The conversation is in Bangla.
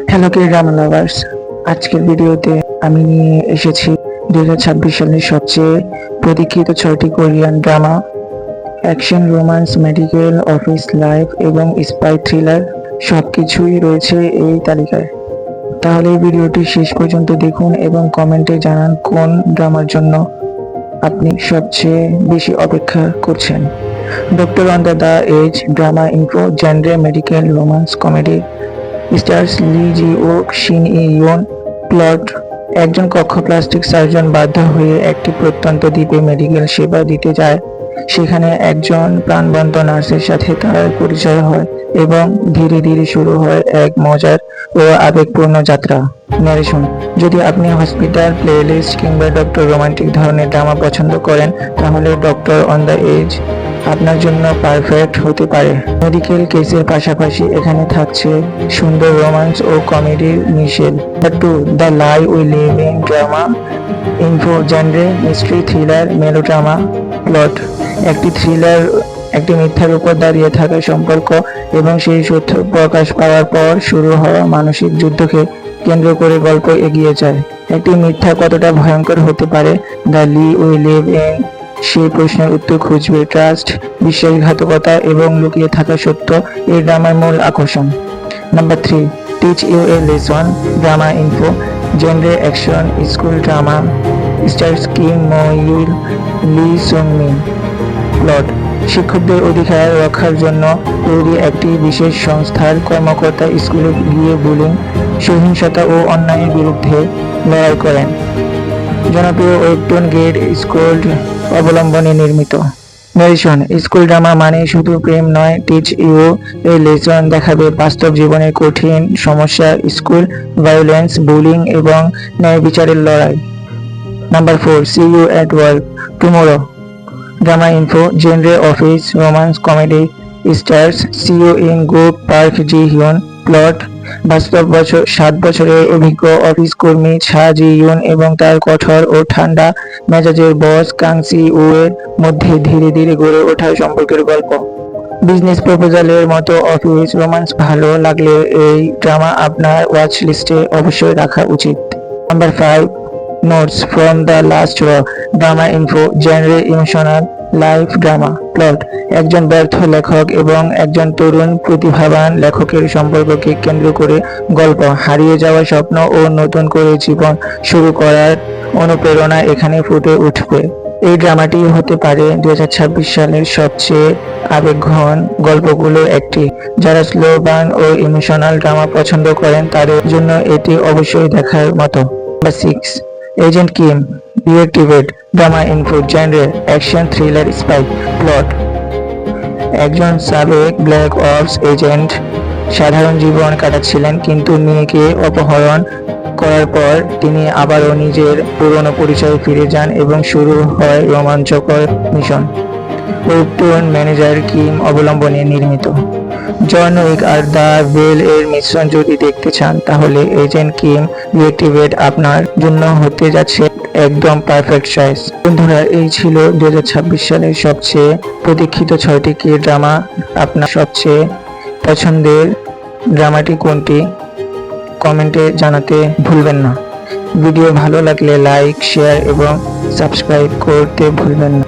হ্যালো কে ড্রামা লাভার্স, আজকের ভিডিওতে আমি নিয়ে এসেছি 2026 সালের সবচেয়ে প্রতীক্ষিত 6টি Korean drama. Action, romance, medical, office life এবং স্পাই থ্রিলার সবকিছুই রয়েছে এই তালিকায়। তাহলে এই ভিডিওটি শেষ পর্যন্ত দেখুন এবং কমেন্টে জানান কোন ড্রামার জন্য আপনি সবচেয়ে বেশি অপেক্ষা করছেন। Doctor on the edge drama info, genre medical, romance, comedy. Stars Lee Ji Oh, Shin E Yeon. Plot: একজন কক্ষ প্লাস্টিক সার্জন বাধ্য হয়ে একটি প্রত্যন্ত দ্বীপে মেডিকেল সেবা দিতে যায়। সেখানে একজন প্রাণবন্ত নার্সের সাথে তার পরিচয় হয় এবং ধীরে ধীরে শুরু হয় এক মজার ও আবেগপূর্ণ যাত্রা। ন্যারেশন: যদি আপনি হসপিটাল, প্লেলিস্ট কিংবা ডক্টর রোমান্টিক ধরনের ড্রামা পছন্দ করেন তাহলে ডক্টর অন দ্য এজ আপনার জন্য পারফেক্ট হতে পারে। মেডিকেল কেসের পাশাপাশি এখানে থাকছে সুন্দর রোমান্স ও কমেডির মিশেল। The lie we live in drama info, genre mystery, thriller, melodrama. Plot: একটি থ্রিলার একটি মিথ্যার উপর দাঁড়িয়ে থাকা সম্পর্ক এবং সেই সত্য প্রকাশ পাওয়ার পর শুরু হওয়া মানসিক যুদ্ধকে কেন্দ্র করে গল্প এগিয়ে যায়। একটি মিথ্যা কতটা ভয়ঙ্কর হতে পারে? The lie we live in সেই প্রশ্নের উত্তর খুঁজবে। ট্রাস্ট, বিশ্বাসঘাতকতা এবং লুকিয়ে থাকা সত্য এই ড্রামার মূল আকর্ষণ। Number 3, teach you a lesson drama info, genre action, school drama. Stars Kim Mo Yul, Lee Sung Min. Plot: শিক্ষকদের অধিকার রক্ষার জন্য তৈরি একটি বিশেষ সংস্থার কর্মকর্তা স্কুলে গিয়ে বুলিং, সহিংসতা ও অন্যায়ের বিরুদ্ধে লড়াই করেন। জনপ্রিয় ওয়েবটুন গেট স্কুল অবলম্বনে নির্মিত। ন্যারেশন: স্কুল ড্রামা মানে শুধু প্রেম নয়, টিচ ইউ এ লেসন দেখাবে বাস্তব জীবনের কঠিন সমস্যা, স্কুল ভায়োলেন্স, বুলিং এবং ন্যায় বিচারের লড়াই। Number 4, see you at work tomorrow drama info, genre office, romance, comedy. Stars Seo In Guk Park Ji Hyun. Plot: 7 বছরের অভিজ্ঞ অফিস কর্মী ছা জি ইউন এবং তার কঠোর ও ঠান্ডা মেজাজের বস কাং সি উ এর মধ্যে ধীরে ধীরে গড়ে ওঠা সম্পর্কের গল্প। বিজনেস প্রপোজালের মতো অফিস রোমান্স ভালো লাগলে এই ড্রামা আপনার ওয়াচ লিস্টে অবশ্যই রাখা উচিত। Number 5, notes from the last row drama info, genre emotional life drama. Plot: একজন ব্যর্থ লেখক এবং একজন তরুণ প্রতিভাবান লেখকের সম্পর্ককে কেন্দ্র করে গল্প। হারিয়ে যাওয়া স্বপ্ন ও নতুন করে জীবন শুরু করার অনুপ্রেরণা এখানে ফুটে উঠবে। এই ড্রামাটি হতে পারে 2026 সালের সবচেয়ে আবেগঘন গল্পগুলোর একটি। যারা স্লো বার্ন ও ইমোশনাল ড্রামা পছন্দ করেন তাদের জন্য এটি অবশ্যই দেখার মতো। Number 6, agent Kim detective drama info, genre action, thriller, spy. Plot: একজন সাবেক ব্ল্যাক অপস এজেন্ট সাধারণ জীবন কাটাচ্ছিলেন, কিন্তু মেয়েকে অপহরণ করার পর তিনি আবারও নিজের পুরনো পরিচয়ে ফিরে যান এবং শুরু হয় রোমাঞ্চকর মিশন। ওয়েবটুন ম্যানেজার কিম অবলম্বনে নির্মিত। জন উইক আর দ্য বেল এর মিশ্রণ যদি দেখতে চান তাহলে এজেন্ট কিম ডিটেকটিভ আপনার জন্য হতে যাচ্ছে একদম পারফেক্ট চয়েস। বন্ধুরা, এই ছিল 2026 সালের সবচেয়ে প্রতীক্ষিত 6টি কে ড্রামা। আপনার সবচেয়ে পছন্দের ড্রামাটি কোনটি কমেন্টে জানাতে ভুলবেন না। ভিডিও ভালো লাগলে লাইক, শেয়ার এবং সাবস্ক্রাইব করতে ভুলবেন না।